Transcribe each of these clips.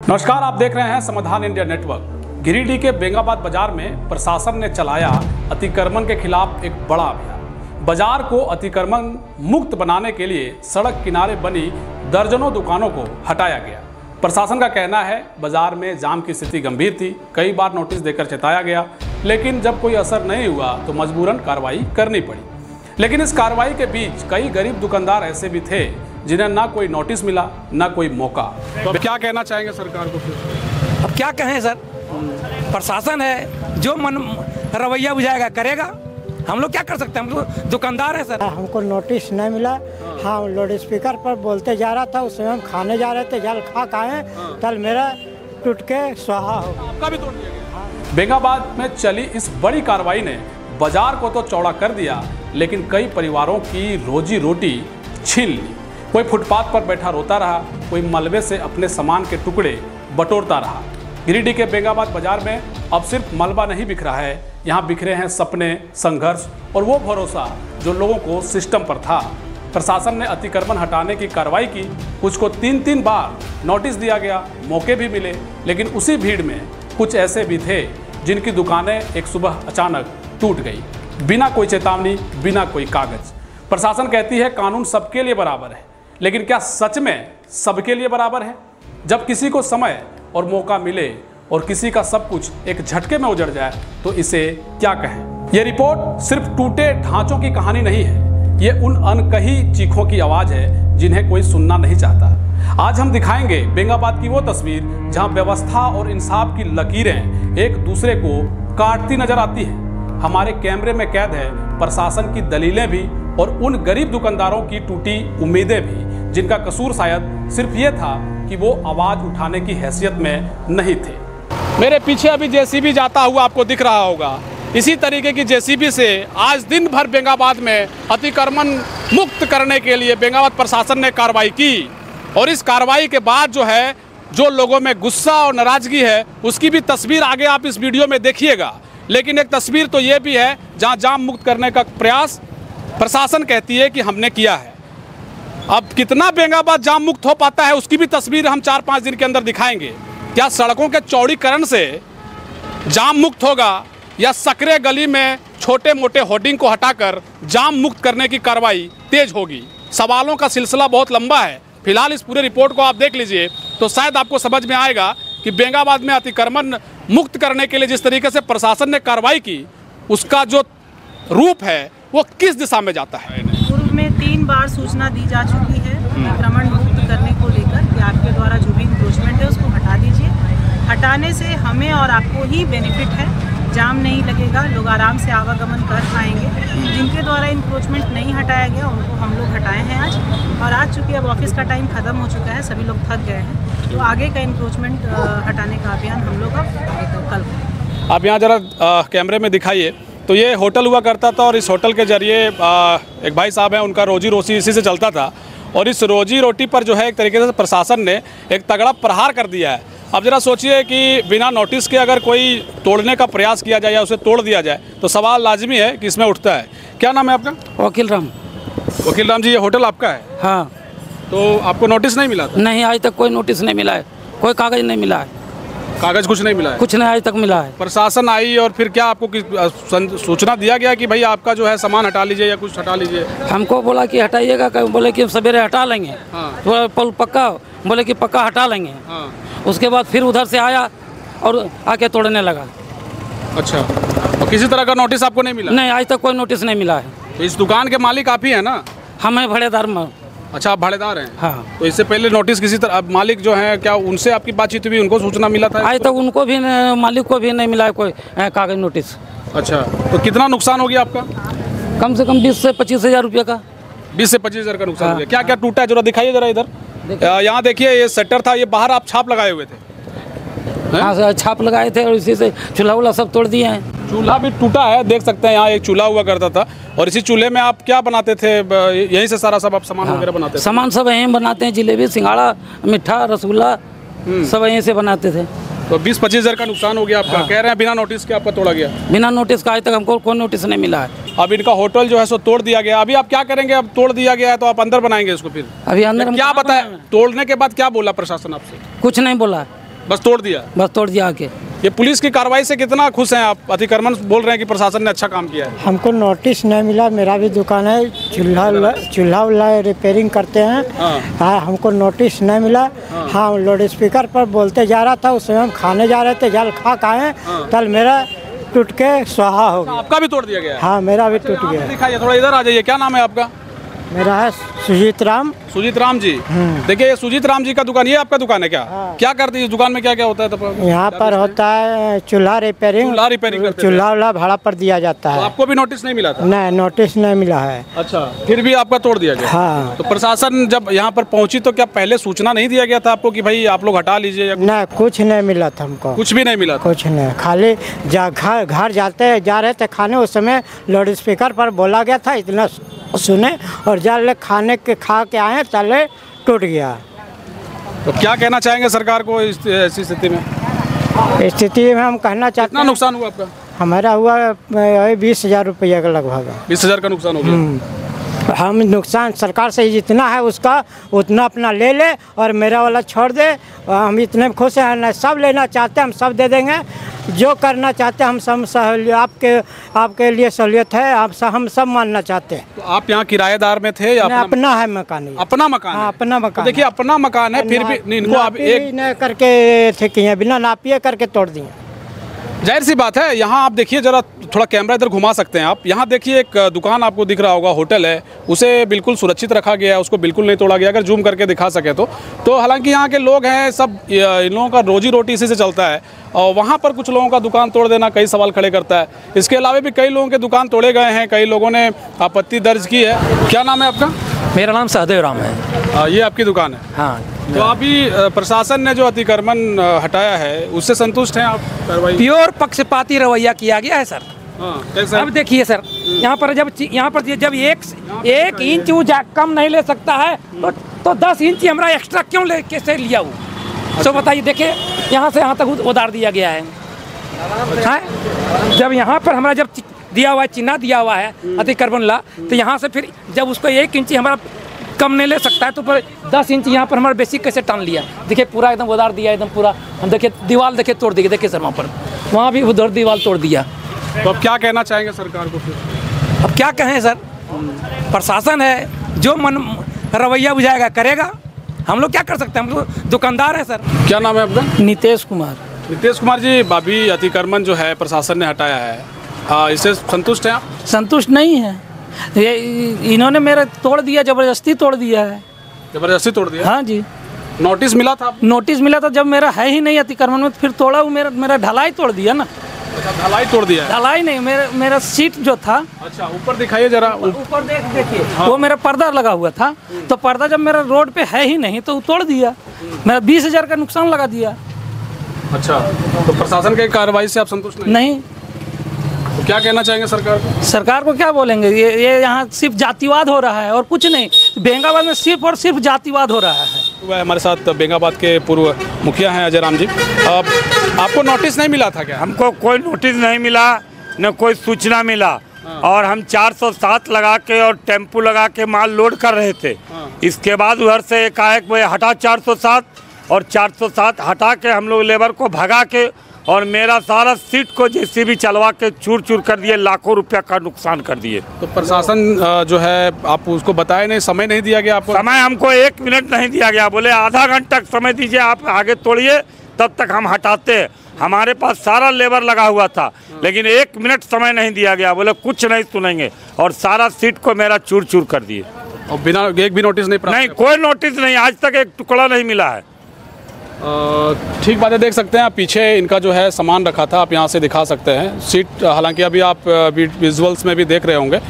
नमस्कार, आप देख रहे हैं समाधान इंडिया नेटवर्क। गिरिडीह के बेंगाबाद बाजार में प्रशासन ने चलाया अतिक्रमण के खिलाफ एक बड़ा अभियान। बाजार को अतिक्रमण मुक्त बनाने के लिए सड़क किनारे बनी दर्जनों दुकानों को हटाया गया। प्रशासन का कहना है बाजार में जाम की स्थिति गंभीर थी, कई बार नोटिस देकर चेताया गया, लेकिन जब कोई असर नहीं हुआ तो मजबूरन कार्रवाई करनी पड़ी। लेकिन इस कार्रवाई के बीच कई गरीब दुकानदार ऐसे भी थे जिन्हें ना कोई नोटिस मिला ना कोई मौका। तो अब क्या कहना चाहेंगे सरकार को? फिर अब क्या कहें सर, प्रशासन है जो मन रवैया बुझाएगा करेगा, हम लोग क्या कर सकते हैं, हम लोग दुकानदार हैं सर। हमको नोटिस नहीं मिला। हाँ, लाउड स्पीकर पर बोलते जा रहा था, उसमें हम खाने जा रहे थे, जल खा खाए तल मेरा टूट के स्वाहा हो। आपका भी तोड़ दिया गया। बेंगाबाद में चली इस बड़ी कार्रवाई ने बाजार को तो चौड़ा कर दिया, लेकिन कई परिवारों की रोजी रोटी छीन ली। कोई फुटपाथ पर बैठा रोता रहा, कोई मलबे से अपने सामान के टुकड़े बटोरता रहा। गिरिडीह के बेंगाबाद बाजार में अब सिर्फ मलबा नहीं बिखरा रहा है, यहाँ बिखरे हैं सपने, संघर्ष और वो भरोसा जो लोगों को सिस्टम पर था। प्रशासन ने अतिक्रमण हटाने की कार्रवाई की, कुछ को 3-3 बार नोटिस दिया गया, मौके भी मिले, लेकिन उसी भीड़ में कुछ ऐसे भी थे जिनकी दुकानें एक सुबह अचानक टूट गई, बिना कोई चेतावनी, बिना कोई कागज। प्रशासन कहती है कानून सबके लिए बराबर है, लेकिन क्या सच में सबके लिए बराबर है? जब किसी को समय और मौका मिले और किसी का सब कुछ एक झटके में उजड़ जाए तो इसे क्या कहें? यह रिपोर्ट सिर्फ टूटे ढांचों की कहानी नहीं है, ये उन अनकही चीखों की आवाज है जिन्हें कोई सुनना नहीं चाहता। आज हम दिखाएंगे बेंगाबाद की वो तस्वीर जहां व्यवस्था और इंसाफ की लकीरें एक दूसरे को काटती नजर आती है। हमारे कैमरे में कैद है प्रशासन की दलीलें भी और उन गरीब दुकानदारों की टूटी उम्मीदें भी, जिनका कसूर शायद सिर्फ ये था कि वो आवाज उठाने की हैसियत में नहीं थे। मेरे पीछे अभी जेसीबी जाता हुआ आपको दिख रहा होगा। इसी तरीके की जेसीबी से आज दिन भर बेंगाबाद में अतिक्रमण मुक्त करने के लिए बेंगाबाद प्रशासन ने कार्रवाई की, और इस कार्रवाई के बाद जो लोगों में गुस्सा और नाराजगी है उसकी भी तस्वीर आगे आप इस वीडियो में देखिएगा। लेकिन एक तस्वीर तो ये भी है जहाँ जाम मुक्त करने का प्रयास प्रशासन कहती है कि हमने किया है। अब कितना बेंगाबाद जाम मुक्त हो पाता है उसकी भी तस्वीर हम 4-5 दिन के अंदर दिखाएंगे। क्या सड़कों के चौड़ीकरण से जाम मुक्त होगा या सकरे गली में छोटे मोटे होर्डिंग को हटाकर जाम मुक्त करने की कार्रवाई तेज होगी? सवालों का सिलसिला बहुत लंबा है। फिलहाल इस पूरे रिपोर्ट को आप देख लीजिए तो शायद आपको समझ में आएगा कि बेंगाबाद में अतिक्रमण मुक्त करने के लिए जिस तरीके से प्रशासन ने कार्रवाई की उसका जो रूप है वो किस दिशा में जाता है। पूर्व में 3 बार सूचना दी जा चुकी है अतिक्रमण मुक्त करने को लेकर कि आपके द्वारा जो भी इंक्रोचमेंट है उसको हटा दीजिए। हटाने से हमें और आपको ही बेनिफिट है, जाम नहीं लगेगा, लोग आराम से आवागमन कर पाएंगे। जिनके द्वारा इंक्रोचमेंट नहीं हटाया गया उनको हम लोग हटाए हैं आज चूँकि अब ऑफिस का टाइम ख़त्म हो चुका है, सभी लोग थक गए हैं, तो आगे का इंक्रोचमेंट हटाने का अभियान हम लोग अब कल। आप यहाँ ज़रा कैमरे में दिखाइए। तो ये होटल हुआ करता था और इस होटल के जरिए एक भाई साहब हैं, उनका रोजी रोटी इसी से चलता था, और इस रोजी रोटी पर जो है एक तरीके से प्रशासन ने एक तगड़ा प्रहार कर दिया है। अब जरा सोचिए कि बिना नोटिस के अगर कोई तोड़ने का प्रयास किया जाए या उसे तोड़ दिया जाए तो सवाल लाजमी है कि इसमें उठता है। क्या नाम है आपका? वकील राम। वकील राम जी, ये होटल आपका है? हाँ। तो आपको नोटिस नहीं मिला था? नहीं, आज तक कोई नोटिस नहीं मिला है, कोई कागज नहीं मिला है। कागज कुछ नहीं मिला है? कुछ नहीं आज तक मिला है। प्रशासन आई और फिर क्या आपको सूचना दिया गया कि भाई आपका जो है सामान हटा लीजिए या कुछ हटा लीजिए? हमको बोला कि हटाइएगा, बोले कि सवेरे हटा लेंगे। हाँ। तो पक्का बोले कि पक्का हटा लेंगे। हाँ। उसके बाद फिर उधर से आया और आके तोड़ने लगा। अच्छा, और किसी तरह का नोटिस आपको नहीं मिला? नहीं, आज तक कोई नोटिस नहीं मिला है। तो इस दुकान के मालिक आप ही है ना? हम हैं भाड़ेदार में। अच्छा, आप भाड़ेदार हैं? हाँ। तो इससे पहले नोटिस किसी तरह मालिक जो है, क्या उनसे आपकी बातचीत हुई, उनको सूचना मिला था? आज तक उनको भी मालिक को भी नहीं मिला है कोई कागज नोटिस। अच्छा, तो कितना नुकसान हो गया आपका? कम से कम 20 से 25 हज़ार रुपये का। 20 से 25 हज़ार का नुकसान हो हाँ। गया। क्या क्या टूटा है जरा दिखाइए जरा इधर। यहाँ देखिए, ये शटर था, ये बाहर आप छाप लगाए हुए थे। हाँ सर, छाप लगाए थे और इसी से चूल्हा वूल्हा सब तोड़ दिए हैं। चूल्हा भी टूटा है, देख सकते हैं। यहाँ एक चूल्हा हुआ करता था और इसी चूल्हे में आप क्या बनाते थे? यहीं से सारा सब आप सामान वगैरह बनाते थे? सामान सब यहीं बनाते हैं, जलेबी, सिंघाड़ा, मिठा, रसगुल्ला सब यहीं से बनाते थे। तो 20-25 हज़ार का नुकसान हो गया आपका। हाँ। कह रहे हैं बिना नोटिस के आपका तोड़ा गया? बिना नोटिस का आज तक हमको कोई नोटिस नहीं मिला है। अब इनका होटल जो है सो तोड़ दिया गया। अभी आप क्या करेंगे? अब तोड़ दिया गया है तो आप अंदर बनाएंगे इसको? फिर अभी अंदर क्या बताया? तोड़ने के बाद क्या बोला प्रशासन आपसे? कुछ नहीं बोला। बस तोड़ दिया? बस तोड़ दिया आके। ये पुलिस की कार्रवाई से कितना खुश हैं आप? अतिक्रमण बोल रहे हैं कि प्रशासन ने अच्छा काम किया है। हमको नोटिस नहीं मिला, मेरा भी दुकान है, चूल्हा रिपेयरिंग करते हैं। हाँ, हमको नोटिस नहीं मिला। हाँ, लाउड स्पीकर पर बोलते जा रहा था, उस समय हम खाने जा रहे थे, जल खा खाए तल मेरा टूट के स्वाहा हो गया। आपका भी तोड़ दिया गया है? हाँ, मेरा भी टूट गया। दिखाइए, थोड़ा इधर आ जाइए। क्या नाम है आपका? मेरा है सुजीत राम। सुजीत राम जी। देखिए, ये सुजीत राम जी का दुकान, ये आपका दुकान है क्या? क्या करती है इस दुकान में, क्या क्या होता है? तो यहाँ पर होता है चूल्हा रिपेयरिंग करते हैं। चूल्हा भाड़ा पर दिया जाता है। आपको भी नोटिस नहीं मिला था? नहीं, नोटिस नहीं मिला है। अच्छा, फिर भी आपका तोड़ दिया गया? हाँ। तो प्रशासन जब यहाँ पर पहुंची तो क्या पहले सूचना नहीं दिया गया था आपको कि भाई आप लोग हटा लीजिए? नहीं, कुछ नहीं मिला था हमको। कुछ भी नहीं मिला? कुछ नहीं, खाली घर जा रहे थे खाने, उस समय लाउड स्पीकर पर बोला गया था, इतना सुने और जल खाने के खा के आए, तले टूट गया। तो क्या कहना चाहेंगे सरकार को ऐसी स्थिति में? स्थिति में हम कहना चाहते कितना हैं, नुकसान हुआ आपका? हमारा हुआ 20,000 रुपये का लगभग। 20,000 का नुकसान हो गया। हम नुकसान सरकार से जितना है उसका उतना अपना ले ले और मेरा वाला छोड़ दे। हम इतने खुश हैं, न सब लेना चाहते हैं हम सब दे देंगे, जो करना चाहते हैं हम सब आपके लिए सहूलियत है, हम सब मानना चाहते हैं। तो आप यहाँ किराएदार में थे या अपना है मकान? अपना मकान? हाँ, अपना मकान। तो देखिए, अपना मकान है, फिर भी इनको आप एक न करके थे कि बिना नापिए करके तोड़ दिए। जाहिर सी बात है। यहाँ आप देखिए, जरा थोड़ा कैमरा इधर घुमा सकते हैं आप। यहाँ देखिए, एक दुकान आपको दिख रहा होगा, होटल है, उसे बिल्कुल सुरक्षित रखा गया है, उसको बिल्कुल नहीं तोड़ा गया। अगर जूम करके दिखा सके तो हालांकि यहाँ के लोग हैं सब, इन लोगों का रोजी रोटी इसी से चलता है, और वहाँ पर कुछ लोगों का दुकान तोड़ देना कई सवाल खड़े करता है। इसके अलावा भी कई लोगों के दुकान तोड़े गए हैं, कई लोगों ने आपत्ति दर्ज की है। क्या नाम है आपका? मेरा नाम सहदेव राम है। ये आपकी दुकान है? हाँ। तो अभी प्रशासन ने जो अतिक्रमण हटाया है उससे संतुष्ट हैं आप? कार्रवाई प्योर पक्षपाती रवैया किया गया है सर। कैसा? अब देखिए सर, यहाँ पर जब एक इंच ऊंचा कम नहीं ले सकता है तो 10 इंच हमारा एक्स्ट्रा क्यों ले कैसे लिया वो? तो बताइए, देखिए यहाँ से यहाँ तक उधार दिया गया है। जब यहाँ पर हमारा जब दिया हुआ है, चिन्ह दिया हुआ है अतिक्रमण ला, तो यहाँ से फिर जब उसको 1 इंच हमारा कम नहीं ले सकता है तो पर 10 इंच यहाँ पर हमारा बेसिक कैसे टान लिया? देखिए, पूरा एकदम उधार दिया, एकदम पूरा। हम देखिए दीवार देखिए तोड़ दी, देखिए सर वहाँ भी उधर दीवार तोड़ दिया। तो अब क्या कहना चाहेंगे सरकार को फिर? अब क्या कहें सर, प्रशासन है, जो मन रवैया बुझाएगा करेगा, हम लोग क्या कर सकते हैं? हम लोग दुकानदार हैं सर। क्या नाम है आपका? नीतीश कुमार। नीतीश कुमार जी, अभी अतिक्रमण जो है प्रशासन ने हटाया है, इससे संतुष्ट हैं आप? संतुष्ट नहीं है, ये इन्होंने मेरा तोड़ दिया, जबरदस्ती तोड़ दिया है। जबरदस्ती तोड़ दिया? हाँ जी। नोटिस मिला था? नोटिस मिला था, जब मेरा है ही नहीं अतिक्रमण में, फिर तोड़ा वो मेरा ढलाई तोड़ दिया ना। ढलाई तोड़ दिया है? ढलाई नहीं, मेरा सीट जो था। अच्छा, ऊपर दिखाइए जरा। ऊपर देखिए। हाँ। वो मेरा पर्दा लगा हुआ था, तो पर्दा जब मेरा रोड पे है ही नहीं तो तोड़ दिया, मेरा 20,000 का नुकसान लगा दिया। अच्छा, तो प्रशासन की कार्रवाई से आप संतुष्ट नहीं? तो क्या कहना चाहेंगे सरकार को? सरकार को क्या बोलेंगे, ये यहाँ सिर्फ जातिवाद हो रहा है और कुछ नहीं। बेंगाबाद में सिर्फ और सिर्फ जातिवाद हो रहा है। वह हमारे साथ बेंगाबाद के पूर्व मुखिया हैं अजय राम जी। आपको नोटिस नहीं मिला था क्या? हमको कोई नोटिस नहीं मिला, न कोई सूचना मिला। और हम 407 लगा के और टेम्पू लगा के माल लोड कर रहे थे। इसके बाद उधर से एकाएक वो हटा 407, और 407 हटा के हम लोग लेबर को भगा के और मेरा सारा सीट को जेसीबी चलवा के चूर चूर कर दिए, लाखों रुपया का नुकसान कर दिए। तो प्रशासन जो है, आप उसको बताए नहीं, समय नहीं दिया गया आपको? समय हमको 1 मिनट नहीं दिया गया, बोले आधा घंटा समय दीजिए, आप आगे तोड़िए तब तक हम हटाते। हमारे पास सारा लेबर लगा हुआ था, लेकिन 1 मिनट समय नहीं दिया गया, बोले कुछ नहीं सुनेंगे, और सारा सीट को मेरा चूर चूर कर दिए। और बिना एक भी नोटिस नहीं? नहीं, कोई नोटिस नहीं, आज तक एक टुकड़ा नहीं मिला है। ठीक बात है। देख सकते हैं आप, पीछे इनका जो है सामान रखा था, आप यहाँ से दिखा सकते हैं सीट। हालांकि अभी आप विजुअल्स में भी देख रहे होंगे,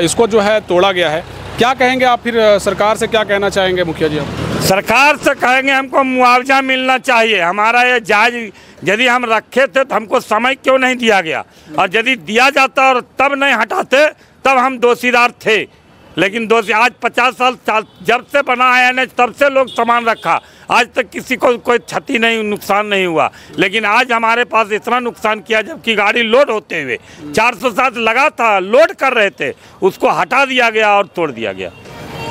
इसको जो है तोड़ा गया है। क्या कहेंगे आप फिर, सरकार से क्या कहना चाहेंगे मुखिया जी आप? सरकार से कहेंगे हमको मुआवजा मिलना चाहिए। हमारा ये जायज यदि हम रखे थे तो हमको समय क्यों नहीं दिया गया, और यदि दिया जाता और तब नहीं हटाते तब हम दोषीदार थे। लेकिन दोषी आज 50 साल जब से बना है एनएच तब से लोग सामान रखा, आज तक किसी को कोई क्षति नहीं, नुकसान नहीं हुआ। लेकिन आज हमारे पास इतना नुकसान किया, जबकि गाड़ी लोड होते हुए 407 लगा था, लोड कर रहे थे, उसको हटा दिया गया और तोड़ दिया गया।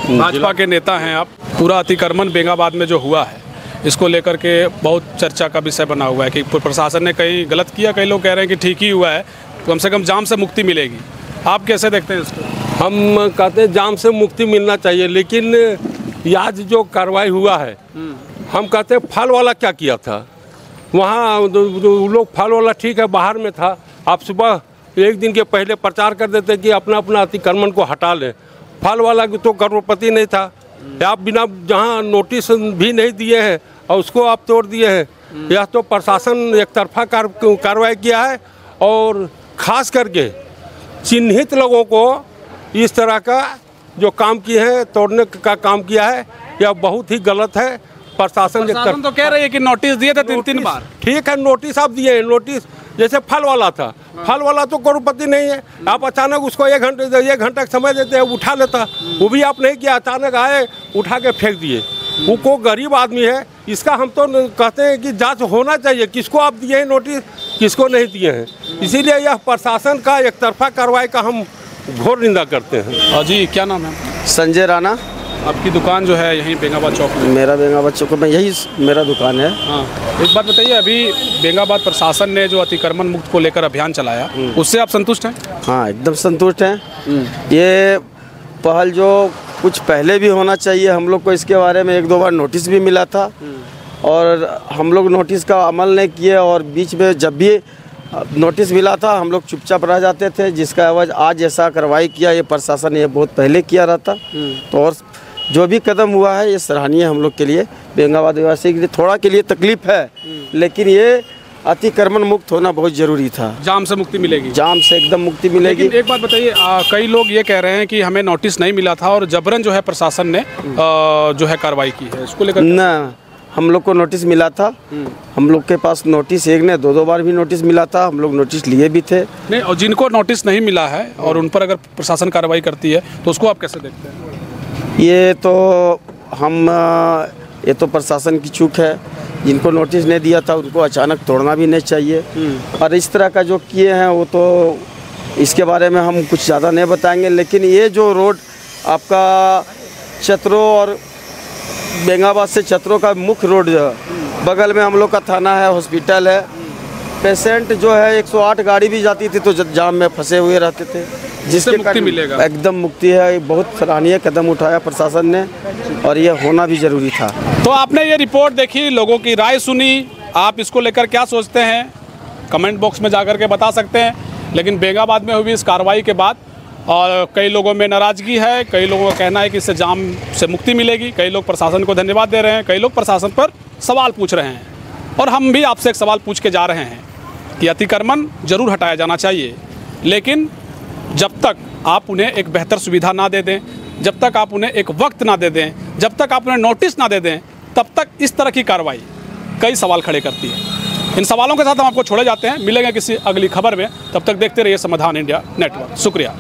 भाजपा के नेता हैं आप। पूरा अतिक्रमण बेंगाबाद में जो हुआ है, इसको लेकर के बहुत चर्चा का विषय बना हुआ है कि प्रशासन ने कहीं गलत किया, कई लोग कह रहे हैं कि ठीक ही हुआ है, तो कम से कम जाम से मुक्ति मिलेगी। आप कैसे देखते हैं इसको? हम कहते हैं जाम से मुक्ति मिलना चाहिए, लेकिन आज जो कार्रवाई हुआ है, हम कहते हैं फल वाला क्या किया था वहाँ, लोग फल वाला ठीक है बाहर में था, आप सुबह एक दिन के पहले प्रचार कर देते कि अपना अपना अतिक्रमण को हटा लें। फल वाला तो करोड़पति नहीं था, आप बिना जहाँ नोटिस भी नहीं दिए हैं और उसको आप तोड़ दिए हैं। यह तो प्रशासन एक तरफा कार्रवाई किया है और ख़ास करके चिन्हित लोगों को इस तरह का जो काम किए हैं, तोड़ने का काम किया है, यह बहुत ही गलत है। प्रशासन तो कह रही है कि नोटिस दिए थे 3-3 बार। ठीक है, नोटिस आप दिए हैं, नोटिस जैसे फल वाला था, फल वाला तो करोड़पति नहीं है, आप अचानक उसको 1 घंटे का समय देते हैं, उठा लेता, वो भी आप नहीं किया, अचानक आए उठा के फेंक दिए। वो को गरीब आदमी है, इसका हम तो कहते हैं कि जांच होना चाहिए, किसको आप दिए हैं नोटिस, किसको नहीं दिए हैं। इसीलिए यह प्रशासन का एक तरफा कार्रवाई का हम घोर निंदा करते हैं। जी, क्या नाम है? संजय राणा। आपकी दुकान जो है यहीं बेंगाबाद चौक में? मेरा बेंगाबाद चौक में यही मेरा दुकान है। हाँ, एक बात बताइए, अभी बेंगाबाद प्रशासन ने जो अतिक्रमण मुक्त को लेकर अभियान चलाया, उससे आप संतुष्ट हैं? हाँ, एकदम संतुष्ट हैं। ये पहल जो कुछ पहले भी होना चाहिए, हम लोग को इसके बारे में 1-2 बार नोटिस भी मिला था और हम लोग नोटिस का अमल नहीं किए, और बीच में जब भी नोटिस मिला था हम लोग चुपचाप रह जाते थे, जिसका एवज आज ऐसा कार्रवाई किया ये प्रशासन, ये बहुत पहले किया रहता। तो और जो भी कदम हुआ है ये सराहनीय हम लोग के लिए, बेंगाबाद निवासी के लिए थोड़ा के लिए तकलीफ है, लेकिन ये अतिक्रमण मुक्त होना बहुत ज़रूरी था। जाम से मुक्ति मिलेगी? जाम से एकदम मुक्ति मिलेगी। लेकिन एक बात बताइए, कई लोग ये कह रहे हैं कि हमें नोटिस नहीं मिला था और जबरन जो है प्रशासन ने जो है कार्रवाई की है, इसको लेकर? ना, हम लोग को नोटिस मिला था, हम लोग के पास नोटिस 1 नहीं 2 बार भी नोटिस मिला था, हम लोग नोटिस लिए भी थे। नहीं, और जिनको नोटिस नहीं मिला है और उन पर अगर प्रशासन कार्रवाई करती है तो उसको आप कैसे देखते हैं? ये तो प्रशासन की चूक है, जिनको नोटिस नहीं दिया था उनको अचानक तोड़ना भी नहीं चाहिए। और इस तरह का जो किए हैं वो तो इसके बारे में हम कुछ ज़्यादा नहीं बताएंगे, लेकिन ये जो रोड आपका चतरो और बेंगाबाद से चतरो का मुख्य रोड, बगल में हम लोग का थाना है, हॉस्पिटल है, पेशेंट जो है 108 गाड़ी भी जाती थी तो जाम में फंसे हुए रहते थे, जिससे मुक्ति मिलेगा। एकदम मुक्ति है, बहुत सराहनीय कदम उठाया प्रशासन ने और ये होना भी जरूरी था। तो आपने ये रिपोर्ट देखी, लोगों की राय सुनी, आप इसको लेकर क्या सोचते हैं कमेंट बॉक्स में जाकर के बता सकते हैं। लेकिन बेंगाबाद में हुई इस कार्रवाई के बाद और कई लोगों में नाराज़गी है, कई लोगों का कहना है कि इससे जाम से मुक्ति मिलेगी, कई लोग प्रशासन को धन्यवाद दे रहे हैं, कई लोग प्रशासन पर सवाल पूछ रहे हैं। और हम भी आपसे एक सवाल पूछ के जा रहे हैं कि अतिक्रमण जरूर हटाया जाना चाहिए, लेकिन जब तक आप उन्हें एक बेहतर सुविधा ना दे दें, जब तक आप उन्हें एक वक्त ना दे दें, जब तक आप उन्हें नोटिस ना दे दें, तब तक इस तरह की कार्रवाई कई सवाल खड़े करती है। इन सवालों के साथ हम आपको छोड़े जाते हैं, मिलेंगे किसी अगली खबर में, तब तक देखते रहिए समाधान इंडिया नेटवर्क। शुक्रिया।